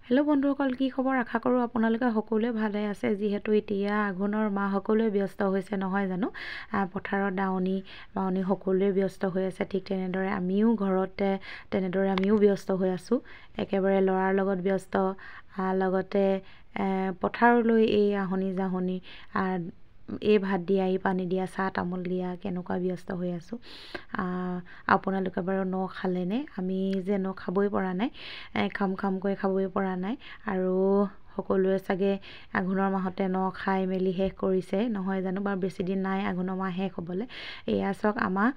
Hello' বন্ধুসকল, কি খবৰ? আশা কৰোঁ আপোনালোকে সকলোৱে ভালে আছে। যিহেতু এতিয়া আঘোণৰ মাহ, সকলোৱে ব্যস্ত হৈছে নহয় জানো। পথাৰত বাৱনী সকলোৱে ব্যস্ত হৈ আছে। ঠিক তেনেদৰে আমিও ঘৰতে ব্যস্ত হৈ আছোঁ। একেবাৰে ল'ৰাৰ লগত ব্যস্ত, লগতে পথাৰলৈ এই আহনি জাহনি, এই ভাত দিয়া, এই পানী দিয়া, চাহ তামোল দিয়া, কেনেকুৱা ব্যস্ত হৈ আছোঁ। আপোনালোকে বাৰু ন খালেনে? আমি যে ন খাবই পৰা নাই, খামকৈ খাবই পৰা নাই। আৰু সকলোৱে চাগে আঘোণৰ মাহতে ন খাই মেলি শেষ কৰিছে নহয় জানো। বাৰু বেছি দিন নাই আঘোণৰ মাহ শেষ হ'বলৈ। এয়া চাওক, আমাৰ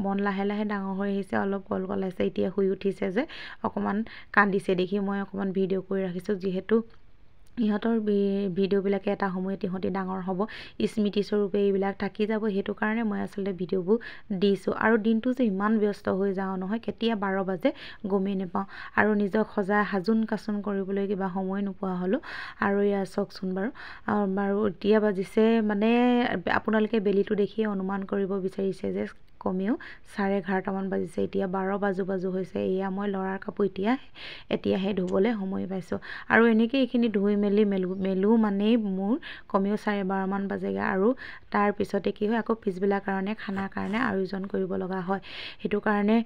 মন লাহে লাহে ডাঙৰ হৈ আহিছে, অলপ কলাইছে। এতিয়া শুই উঠিছে যে অকণমান কান্দিছে দেখি মই অকণমান ভিডিঅ' কৰি ৰাখিছোঁ। যিহেতু ইহঁতৰ ভিডিঅ'বিলাকে এটা সময়ত ইহঁতি ডাঙৰ হ'ব, স্মৃতিস্বৰূপে এইবিলাক থাকি যাব। সেইটো কাৰণে মই আচলতে ভিডিঅ'বোৰ দিছোঁ। আৰু দিনটো যে ইমান ব্যস্ত হৈ যাওঁ নহয়, কেতিয়া 12 বাজে গমেই নাপাওঁ। আৰু নিজক সাজোন কাচোন কৰিবলৈ কিবা সময় নোপোৱা হ'লোঁ। আৰু এয়া চাওকচোন বাৰু এতিয়া বাজিছে মানে আপোনালোকে বেলিটো দেখিয়ে অনুমান কৰিব বিচাৰিছে যে কমেও 11:30মান বাজিছে। এতিয়া 12 বাজু হৈছে। এয়া মই ল'ৰাৰ কাপোৰ এতিয়াহে ধুবলৈ সময় পাইছোঁ। আৰু এনেকৈ এইখিনি ধুই মেলো মানেই মোৰ কমেও 12:30মান বাজেগৈ। আৰু তাৰপিছতে কি হয়, আকৌ পিছবেলাৰ কাৰণে খানাৰ কাৰণে আয়োজন কৰিব লগা হয়। সেইটো কাৰণে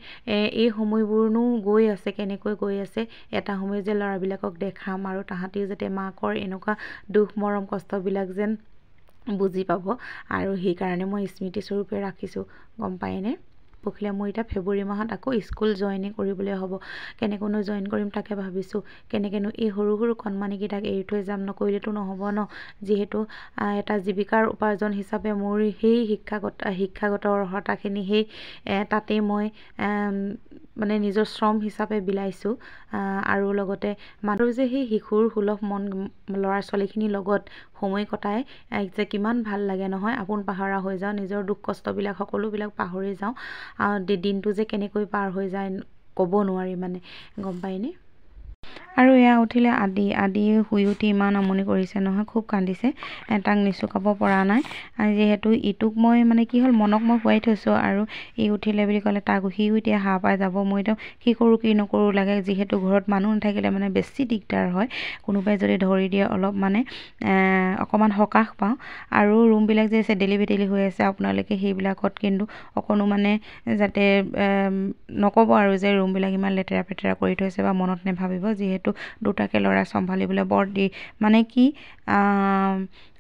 এই সময়বোৰনো গৈ আছে, কেনেকৈ গৈ আছে। এটা সময় যে ল'ৰাবিলাকক দেখাম আৰু তাহাঁতিও যাতে মাকৰ এনেকুৱা দুখ মৰম কষ্টবিলাক যেন বুজি পাব। আৰু সেইকাৰণে মই স্মৃতিস্বৰূপে ৰাখিছোঁ, গম পায়নে। পখিলে মোৰ এতিয়া ফেব্ৰুৱাৰী মাহত আকৌ স্কুল জইনিং কৰিবলৈ হ'ব। কেনেকৈনো জইন কৰিম তাকে ভাবিছোঁ। কেনেকৈনো এই সৰু কণমানিকেইটাক এৰি থৈ যাম, নকৰিলেতো নহ'ব ন। যিহেতু এটা জীৱিকাৰ উপাৰ্জন হিচাপে মোৰ সেই শিক্ষাগত অৰ্হতাখিনি সেই তাতেই মই মানে নিজৰ শ্ৰম হিচাপে বিলাইছোঁ। আৰু লগতে মানুহ যে সেই শিশুৰ সুলভ মন ল'ৰা ছোৱালীখিনিৰ লগত সময় কটাই যে কিমান ভাল লাগে নহয়। আপোন পাহৰা হৈ যাওঁ, নিজৰ দুখ কষ্টবিলাক সকলোবিলাক পাহৰি যাওঁ। দিনটো যে কেনেকৈ পাৰ হৈ যায় ক'ব নোৱাৰি মানে, গম পায়নে। আৰু এয়া উঠিলে আদি শুই উঠি ইমান আমনি কৰিছে নহয়, খুব কান্দিছে। তাক নিচুকাব পৰা নাই। যিহেতু ইটোক মই মানে কি হ'ল, মনক মই শুৱাই থৈছোঁ। আৰু ই উঠিলে বুলি ক'লে সিও এতিয়া সাৰ পাই যাব। মই এতিয়া কি কৰোঁ কি নকৰোঁ লাগে। যিহেতু ঘৰত মানুহ নাথাকিলে মানে বেছি দিগদাৰ হয়। কোনোবাই যদি ধৰি দিয়ে অলপ মানে অকণমান সকাহ পাওঁ। আৰু ৰুমবিলাক যে চেদেলি ভেদেলি হৈ আছে, আপোনালোকে সেইবিলাকত কিন্তু অকণো মানে যাতে নক'ব আৰু যে ৰুমবিলাক ইমান লেতেৰা পেতেৰা কৰি থৈছে, বা মনত নেভাবিব। যিহেতু দুটাকে ল'ৰা চম্ভালিবলৈ বৰ মানে কি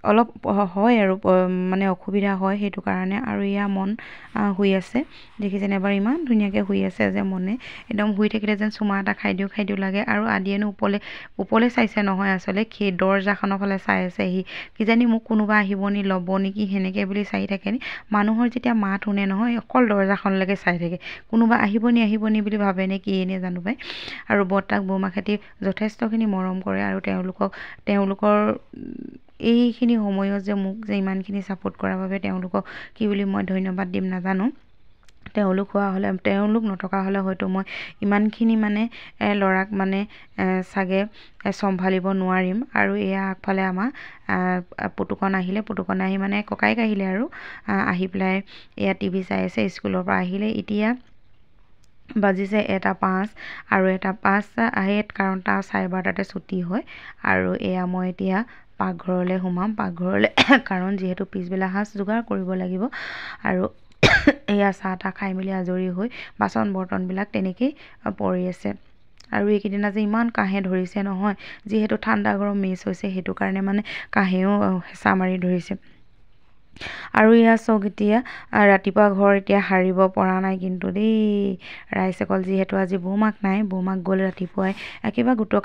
অলপ হয় আৰু মানে অসুবিধা হয়। সেইটো কাৰণে আৰু এয়া মন শুই আছে, দেখিছেনে এবাৰ ইমান ধুনীয়াকৈ শুই আছে যে মনে একদম শুই থাকিলে যেন চুমা এটা খাই দিওঁ লাগে। আৰু আদিয়েনো ওপৰলৈ চাইছে নহয়, আচলতে সেই দৰজাখনৰ ফালে চাই আছে। কিজানি মোক কোনোবা আহিব নি, ল'ব নেকি, সেনেকৈ বুলি চাই থাকে নি। মানুহৰ যেতিয়া মাত শুনে নহয়, অকল দৰজাখনলৈকে চাই থাকে। কোনোবা আহিব নি বুলি ভাবে নে কি এনে জানো পাই। আৰু বৰ্তাক বৌমাকহঁতি যথেষ্টখিনি মৰম কৰে। আৰু তেওঁলোকৰ এইখিনি সময়ত যে মোক যে ইমানখিনি ছাপোৰ্ট কৰাৰ বাবে তেওঁলোকক কি বুলি মই ধন্যবাদ দিম নাজানো। তেওঁলোক নথকা হ'লে হয়তো মই ইমানখিনি মানে ল'ৰাক মানে চাগে চম্ভালিব নোৱাৰিম। আৰু এয়া আগফালে আমাৰ পুতুকণ আহি মানে ককাইক আহিলে আৰু আহি পেলাই এয়া টিভি চাই আছে। স্কুলৰ পৰা আহিলে এতিয়া বাজিছে 1:05 আৰু 1:05 আহে, কাৰণ তাৰ 12:30 ছুটি হয়। আৰু এয়া মই এতিয়া পাকঘৰলৈ সোমাম, কাৰণ যিহেতু পিছবেলা সাজ যোগাৰ কৰিব লাগিব। আৰু এয়া চাহ তাহ খাই মেলি আজৰি হৈ বাচন বৰ্তনবিলাক তেনেকেই পৰি আছে। আৰু এইকেইদিন আজি ইমান কাহে ধৰিছে নহয়, যিহেতু ঠাণ্ডা গৰম মিক্স হৈছে। সেইটো কাৰণে মানে কাহেও হেঁচা মাৰি ধৰিছে। আৰু এয়া চাওক, এতিয়া ৰাতিপুৱা ঘৰ এতিয়া সাৰিব পৰা নাই কিন্তু দেই ৰাইজসকল। যিহেতু আজি বৌমাক নাই, বৌমাক গ'ল ৰাতিপুৱাই কিবা গোটৰ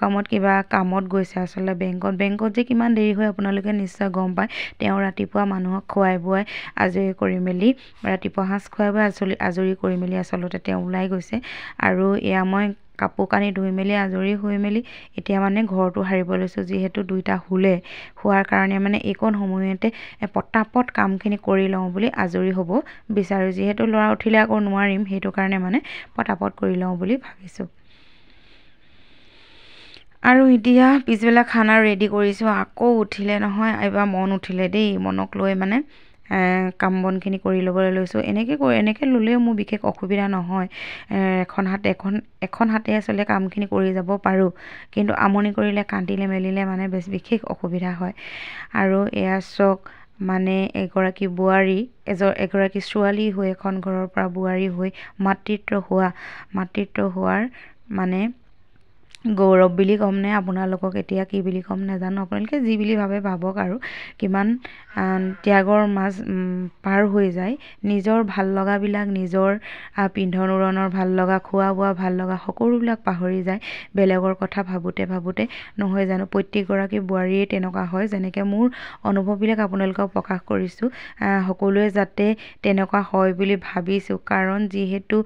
কামত গৈছে আচলতে বেংকত যে কিমান দেৰি হয় আপোনালোকে নিশ্চয় গম পায়। তেওঁ ৰাতিপুৱা মানুহক খুৱাই বুৱাই আজৰি কৰি মেলি, ৰাতিপুৱা সাঁজ খুৱাই বুৱাই আজৰি কৰি মেলি আচলতে তেওঁ ওলাই গৈছে। আৰু এয়া মই কাপোৰ কানি ধুই মেলি আজৰি হৈ মেলি এতিয়া মানে ঘৰটো সাৰিব লৈছোঁ। যিহেতু দুইটা শোৱাৰ কাৰণে মানে এইকণ সময়তে পটাপট কামখিনি কৰি লওঁ বুলি আজৰি হ'ব বিচাৰোঁ। যিহেতু ল'ৰা উঠিলে আকৌ নোৱাৰিম, সেইটো কাৰণে মানে পটাপট কৰি লওঁ বুলি ভাবিছোঁ। আৰু এতিয়া পিছবেলা খানা ৰেডি কৰিছোঁ। আকৌ উঠিলে নহয়, এইবাৰ মন উঠিলে দেই। মনক লৈ মানে কাম বনখিনি কৰি ল'বলৈ লৈছোঁ। এনেকৈ ল'লেও মোৰ বিশেষ অসুবিধা নহয়। এখন হাতে আচলতে কামখিনি কৰি যাব পাৰোঁ, কিন্তু আমনি কৰিলে কান্দিলে মেলিলে মানে বিশেষ অসুবিধা হয়। আৰু এয়া চাওক মানে এগৰাকী বোৱাৰী এগৰাকী ছোৱালী হৈ এখন ঘৰৰ পৰা বোৱাৰী হৈ মাতৃত্ব হোৱাৰ মানে গৌৰৱ বুলি ক'ম নে আপোনালোকক এতিয়া কি বুলি ক'ম নাজানো, আপোনালোকে যি বুলি ভাবে ভাবক। আৰু কিমান ত্যাগৰ মাজ পাৰ হৈ যায়, নিজৰ ভাল লগাবিলাক, নিজৰ পিন্ধন উৰণৰ ভাল লগা, খোৱা বোৱা ভাল লগা সকলোবিলাক পাহৰি যায় বেলেগৰ কথা ভাবোঁতে নহয় জানো। প্ৰত্যেকগৰাকী বোৱাৰীয়ে তেনেকুৱা হয়। যেনেকৈ মোৰ অনুভৱবিলাক আপোনালোকক প্ৰকাশ কৰিছোঁ, সকলোৱে যাতে তেনেকুৱা হয় বুলি ভাবিছোঁ। কাৰণ যিহেতু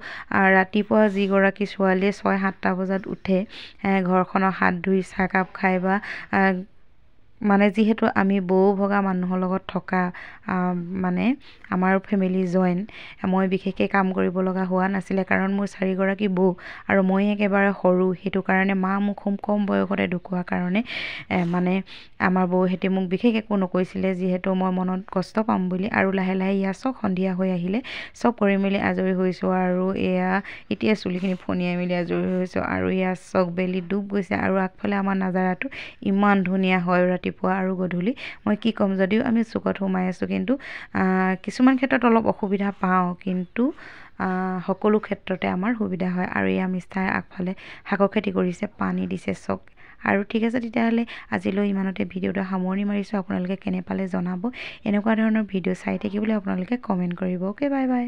ৰাতিপুৱা যিগৰাকী ছোৱালীয়ে 6-7টা বজাত উঠে, ঘৰখনৰ হাত ধুই চাহকাপ খাই বা মানে যিহেতু আমি বৌ ভগা মানুহৰ লগত থকা মানে আমাৰ ফেমিলি জইণ্ট, মই বিশেষকৈ কাম কৰিব লগা হোৱা নাছিলে। কাৰণ মোৰ 4গৰাকী বৌ আৰু মই একেবাৰে সৰু, সেইটো কাৰণে মা মোক খুব কম বয়সতে ঢুকোৱাৰ কাৰণে মানে আমাৰ বৌহেঁতে মোক বিশেষ একো নকৈছিলে, যিহেতু মই মনত কষ্ট পাম বুলি। আৰু লাহে লাহে ইয়াৰ চব সন্ধিয়া হৈ আহিলে, চব কৰি মেলি আজৰি হৈছোঁ। আৰু এতিয়া চুলিখিনি ফনিয়াই মেলি আজৰি হৈছোঁ। আৰু ইয়াৰ চক বেলি ডুব গৈছে। আৰু আগফালে আমাৰ নাজাৰাটো ইমান ধুনীয়া হয় ৰাতিপুৱা আৰু গধূলি, মই কি ক'ম। যদিও আমি চুকত সোমাই আছোঁ, কিন্তু কিছুমান ক্ষেত্ৰত অলপ অসুবিধা পাওঁ, কিন্তু সকলো ক্ষেত্ৰতে আমাৰ সুবিধা হয়। আৰু এয়া মিষ্টাৰ আগফালে শাকৰ খেতি কৰিছে, পানী দিছে চক। আৰু ঠিক আছে, তেতিয়াহ'লে আজিলৈ ইমানতে ভিডিঅ'টো সামৰণি মাৰিছোঁ। আপোনালোকে কেনে পালে জনাব। এনেকুৱা ধৰণৰ ভিডিঅ' চাই থাকিবলৈ আপোনালোকে কমেণ্ট কৰিব। Okay, bye bye.